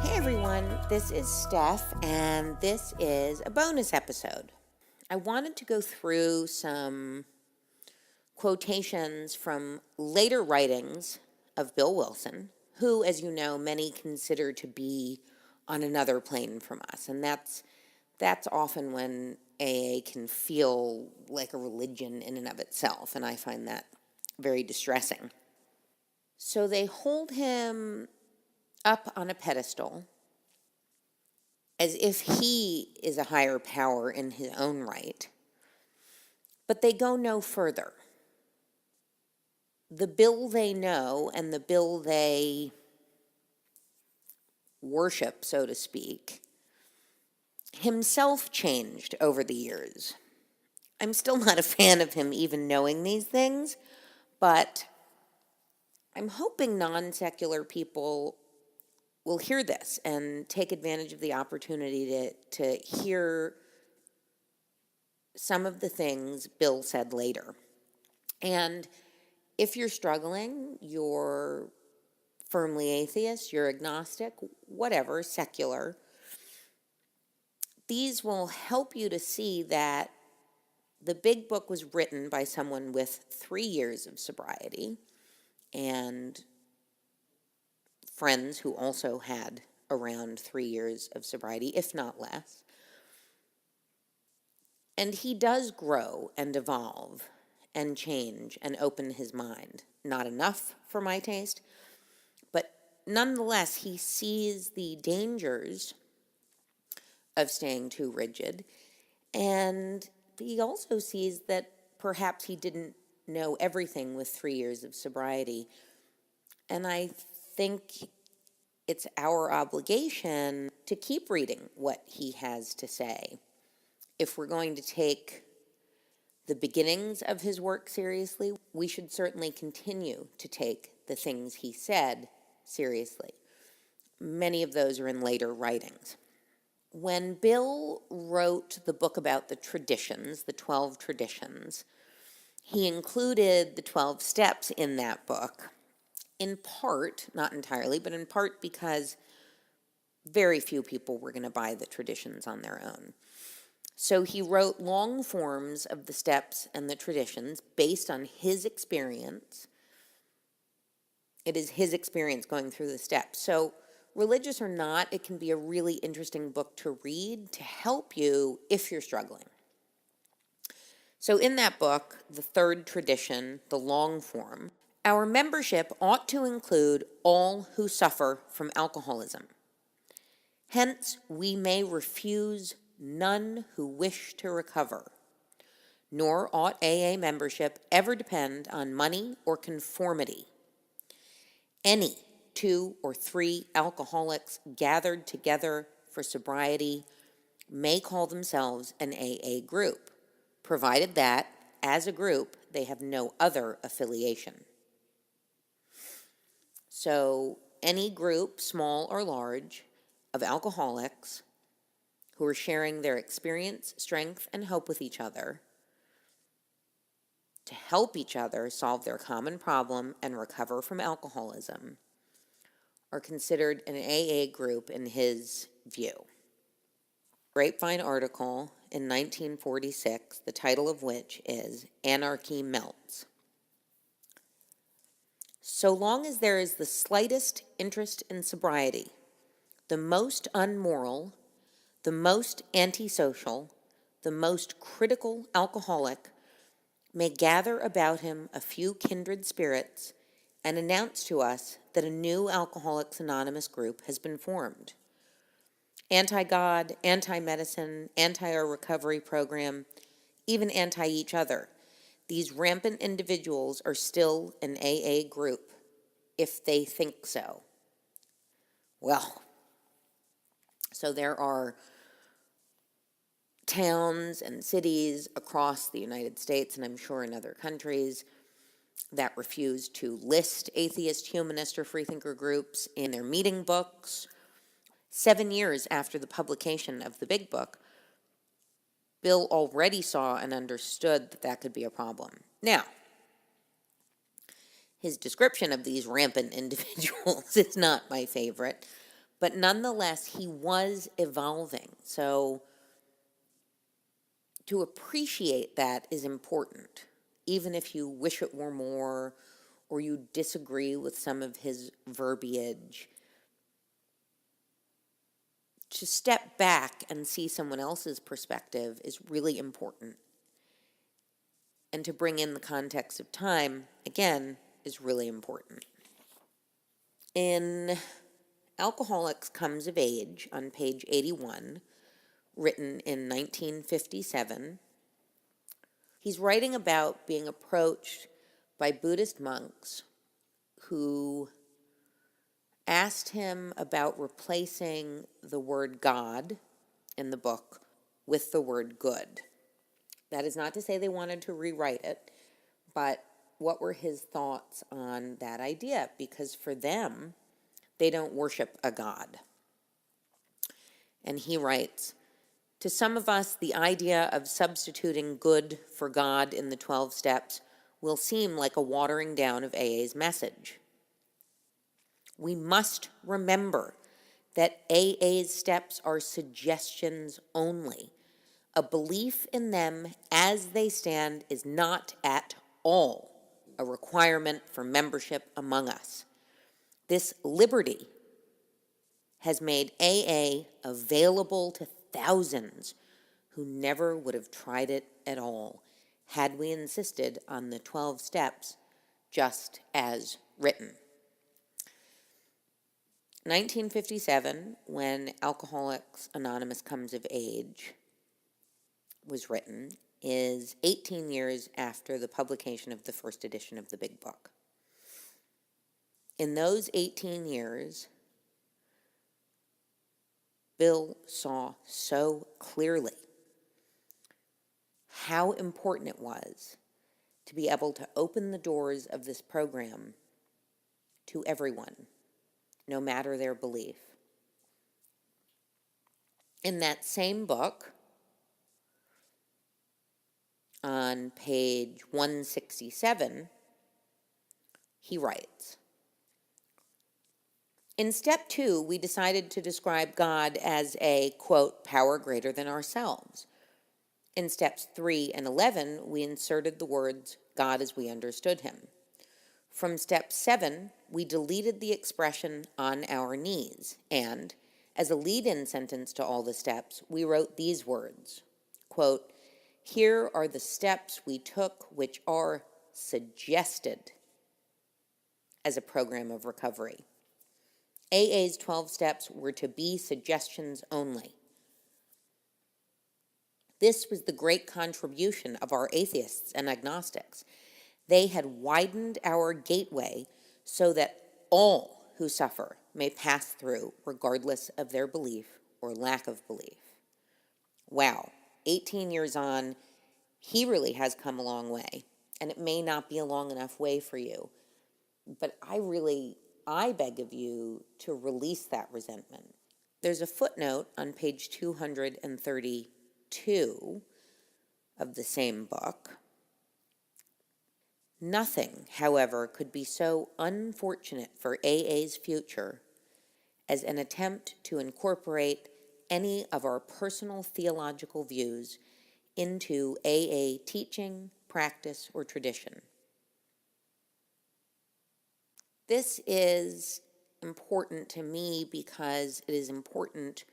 Hey everyone, this is Steph, and this is a bonus episode. I wanted to go through some quotations from later writings of Bill Wilson, who, as you know, many consider to be on another plane from us, and that's often when AA can feel like a religion in and of itself, and I find that very distressing. So they hold him up on a pedestal as if he is a higher power in his own right, but they go no further. The Bill they know and the Bill they worship, so to speak, himself changed over the years. I'm still not a fan of him even knowing these things, but I'm hoping non-secular people will hear this and take advantage of the opportunity to hear some of the things Bill said later. And if you're struggling, you're firmly atheist, you're agnostic, whatever, secular, these will help you to see that the big book was written by someone with 3 years of sobriety and friends who also had around 3 years of sobriety, if not less. And he does grow and evolve and change and open his mind. Not enough for my taste, but nonetheless, he sees the dangers of staying too rigid, and he also sees that perhaps he didn't know everything with 3 years of sobriety. And I think it's our obligation to keep reading what he has to say. If we're going to take the beginnings of his work seriously, we should certainly continue to take the things he said seriously. Many of those are in later writings. When Bill wrote the book about the traditions, the 12 traditions, he included the 12 steps in that book, in part, not entirely, but in part because very few people were going to buy the traditions on their own. So he wrote long forms of the steps and the traditions based on his experience. It is his experience going through the steps. So religious or not, it can be a really interesting book to read to help you if you're struggling. So in that book, the third tradition, the long form, our membership ought to include all who suffer from alcoholism. Hence, we may refuse none who wish to recover, nor ought AA membership ever depend on money or conformity. Any 2 or 3 alcoholics gathered together for sobriety may call themselves an AA group, provided that, as a group, they have no other affiliation. So, any group, small or large, of alcoholics who are sharing their experience, strength, and hope with each other to help each other solve their common problem and recover from alcoholism are considered an AA group in his view. Grapevine article in 1946, the title of which is Anarchy Melts. So long as there is the slightest interest in sobriety, the most unmoral, the most antisocial, the most critical alcoholic may gather about him a few kindred spirits and announce to us that a new Alcoholics Anonymous group has been formed. Anti-God, anti-medicine, anti-recovery program, even anti-each other. These rampant individuals are still an AA group, if they think so. Well, so there are towns and cities across the United States, and I'm sure in other countries, that refuse to list atheist, humanist, or freethinker groups in their meeting books. 7 years after the publication of the big book, Bill already saw and understood that that could be a problem. Now, his description of these rampant individuals is not my favorite, But nonetheless, he was evolving. So to appreciate that is important, even if you wish it were more or you disagree with some of his verbiage. To step back and see someone else's perspective is really important. And to bring in the context of time, again, is really important. In Alcoholics Comes of Age, on page 81, written in 1957, he's writing about being approached by Buddhist monks who asked him about replacing the word God in the book with the word good. That is not to say they wanted to rewrite it, but what were his thoughts on that idea? Because for them, they don't worship a God. And he writes, to some of us, the idea of substituting good for God in the 12 steps will seem like a watering down of AA's message. We must remember that AA's steps are suggestions only. A belief in them as they stand is not at all a requirement for membership among us. This liberty has made AA available to thousands who never would have tried it at all had we insisted on the 12 steps just as written. 1957, when Alcoholics Anonymous Comes of Age was written, is 18 years after the publication of the first edition of the Big Book. In those 18 years, Bill saw so clearly how important it was to be able to open the doors of this program to everyone, no matter their belief. In that same book, on page 167, he writes, in step 2, we decided to describe God as a, quote, power greater than ourselves. In steps 3 and 11, we inserted the words, God as we understood him. From step 7, we deleted the expression on our knees, and as a lead-in sentence to all the steps, we wrote these words, quote, here are the steps we took which are suggested as a program of recovery. AA's 12 steps were to be suggestions only. This was the great contribution of our atheists and agnostics. They had widened our gateway so that all who suffer may pass through regardless of their belief or lack of belief. Wow, 18 years on, he really has come a long way, and it may not be a long enough way for you, but I beg of you to release that resentment. There's a footnote on page 232 of the same book. Nothing, however, could be so unfortunate for AA's future as an attempt to incorporate any of our personal theological views into AA teaching, practice, or tradition. This is important to me because it is important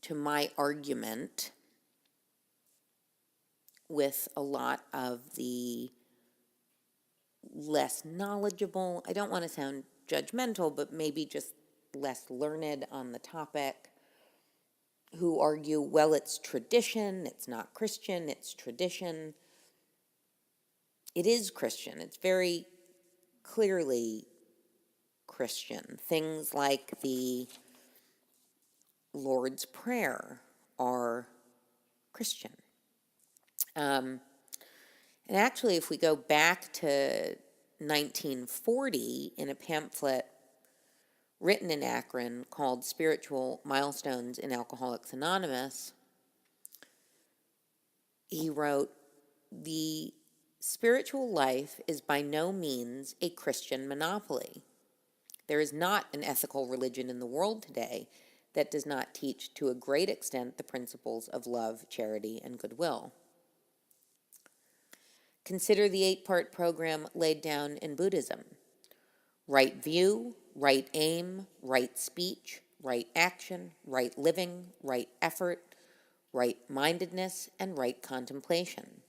to my argument with a lot of the less knowledgeable, I don't want to sound judgmental, but maybe just less learned on the topic, who argue, well, it's tradition, it's not Christian, it's tradition. It is Christian. It's very clearly Christian. Things like the Lord's Prayer are Christian. And actually, if we go back to 1940 in a pamphlet written in Akron called Spiritual Milestones in Alcoholics Anonymous, he wrote, the spiritual life is by no means a Christian monopoly. There is not an ethical religion in the world today that does not teach to a great extent the principles of love, charity, and goodwill. Consider the 8-part program laid down in Buddhism: right view, right aim, right speech, right action, right living, right effort, right mindedness, and right contemplation.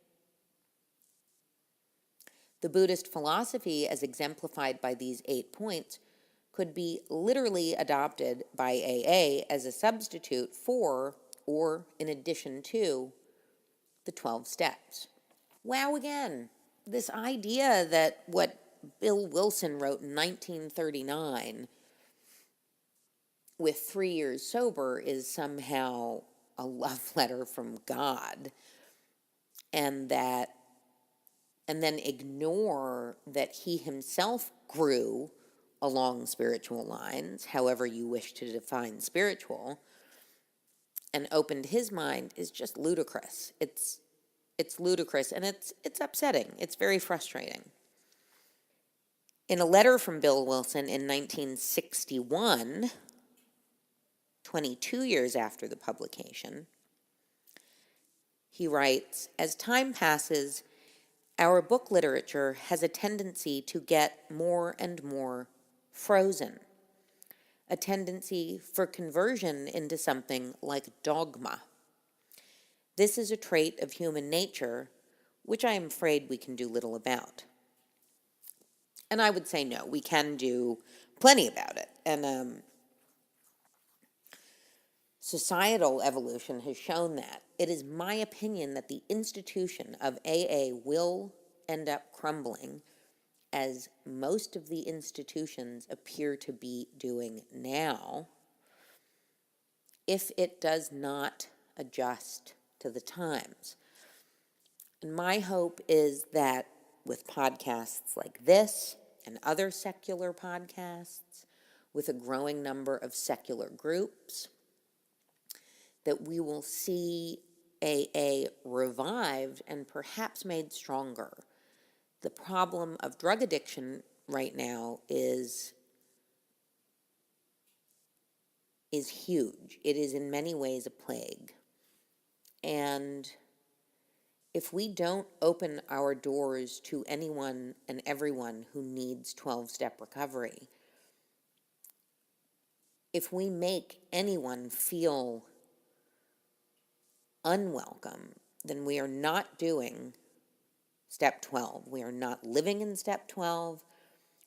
The Buddhist philosophy, as exemplified by these 8 points, could be literally adopted by AA as a substitute for, or in addition to, the 12 steps. Wow, again, this idea that what Bill Wilson wrote in 1939 with 3 years sober is somehow a love letter from God, and then ignore that he himself grew along spiritual lines, however you wish to define spiritual, and opened his mind, is just ludicrous. It's ludicrous, and it's upsetting. It's very frustrating. In a letter from Bill Wilson in 1961, 22 years after the publication, he writes, "As time passes, our book literature has a tendency to get more and more frozen, a tendency for conversion into something like dogma. This is a trait of human nature, which I am afraid we can do little about." And I would say no, we can do plenty about it. And societal evolution has shown that. It is my opinion that the institution of AA will end up crumbling, as most of the institutions appear to be doing now, if it does not adjust to the times. And my hope is that with podcasts like this and other secular podcasts, with a growing number of secular groups, that we will see AA revived and perhaps made stronger. The problem of drug addiction right now is huge. It is in many ways a plague. And if we don't open our doors to anyone and everyone who needs 12-step recovery, if we make anyone feel unwelcome, then we are not doing step 12. We are not living in step 12.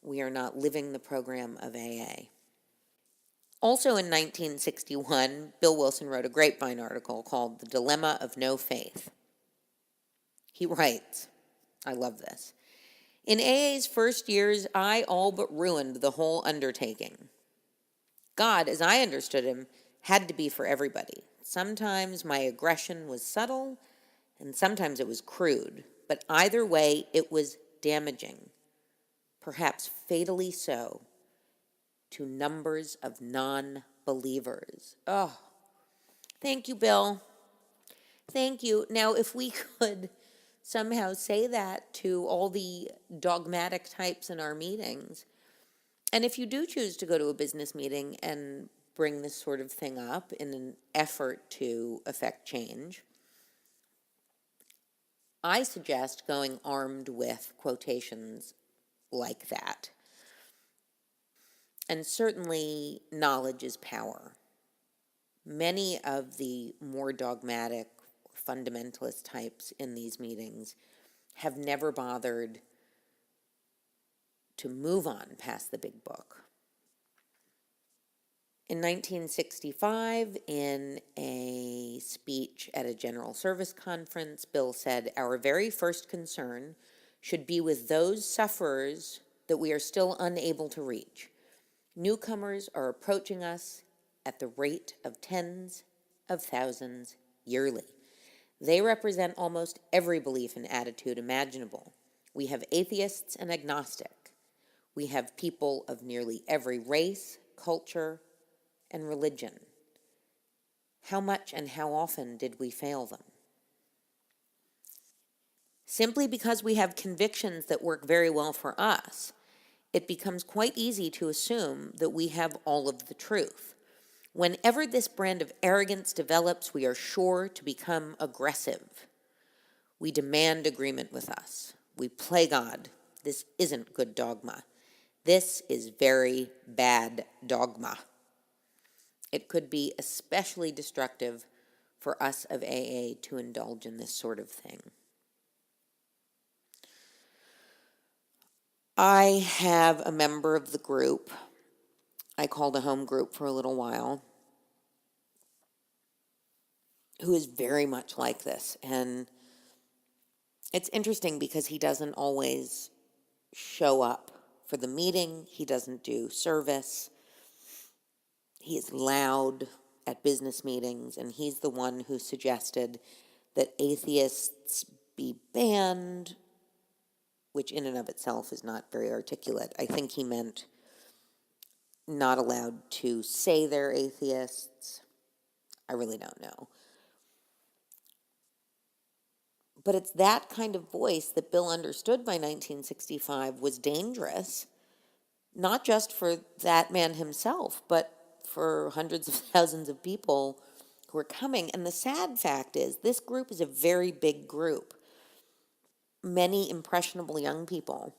We are not living the program of AA. Also in 1961, Bill Wilson wrote a Grapevine article called "The Dilemma of No Faith." He writes, I love this, "In AA's first years, I all but ruined the whole undertaking. God, as I understood him, had to be for everybody. Sometimes my aggression was subtle, and sometimes it was crude. But either way, it was damaging, perhaps fatally so, to numbers of non-believers." Oh, thank you, Bill. Thank you. Now, if we could somehow say that to all the dogmatic types in our meetings, and if you do choose to go to a business meeting and bring this sort of thing up in an effort to affect change, I suggest going armed with quotations like that. And certainly, knowledge is power. Many of the more dogmatic, fundamentalist types in these meetings have never bothered to move on past the big book. In 1965, in a speech at a General Service Conference, Bill said, "Our very first concern should be with those sufferers that we are still unable to reach. Newcomers are approaching us at the rate of tens of thousands yearly. They represent almost every belief and attitude imaginable. We have atheists and agnostic. We have people of nearly every race, culture, and religion. How much and how often did we fail them? Simply because we have convictions that work very well for us, it becomes quite easy to assume that we have all of the truth. Whenever this brand of arrogance develops, we are sure to become aggressive. We demand agreement with us. We play God. This isn't good dogma. This is very bad dogma. It could be especially destructive for us of AA to indulge in this sort of thing. I have a member of the group. I called a home group for a little while, who is very much like this. And it's interesting because he doesn't always show up for the meeting. He doesn't do service. He is loud at business meetings, and he's the one who suggested that atheists be banned, which in and of itself is not very articulate. I think he meant not allowed to say they're atheists. I really don't know. But it's that kind of voice that Bill understood by 1965 was dangerous, not just for that man himself, but for hundreds of thousands of people who are coming. And the sad fact is, this group is a very big group. Many impressionable young people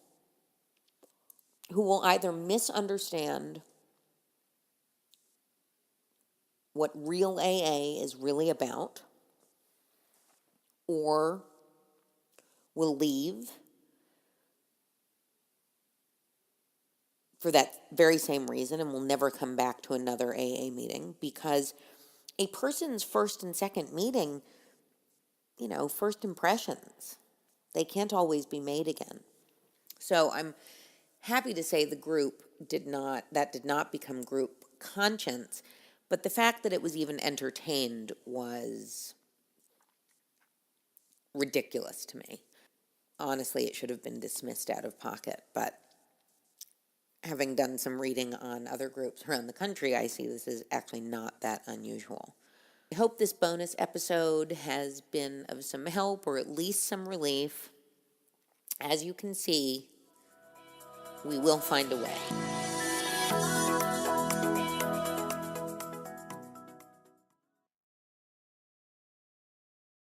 who will either misunderstand what real AA is really about, or will leave for that very same reason and will never come back to another AA meeting, because a person's first and second meeting, first impressions, they can't always be made again. So I'm happy to say the group did not become group conscience, but the fact that it was even entertained was ridiculous to me. Honestly, it should have been dismissed out of pocket, but having done some reading on other groups around the country, I see this is actually not that unusual. I hope this bonus episode has been of some help, or at least some relief. As you can see, we will find a way.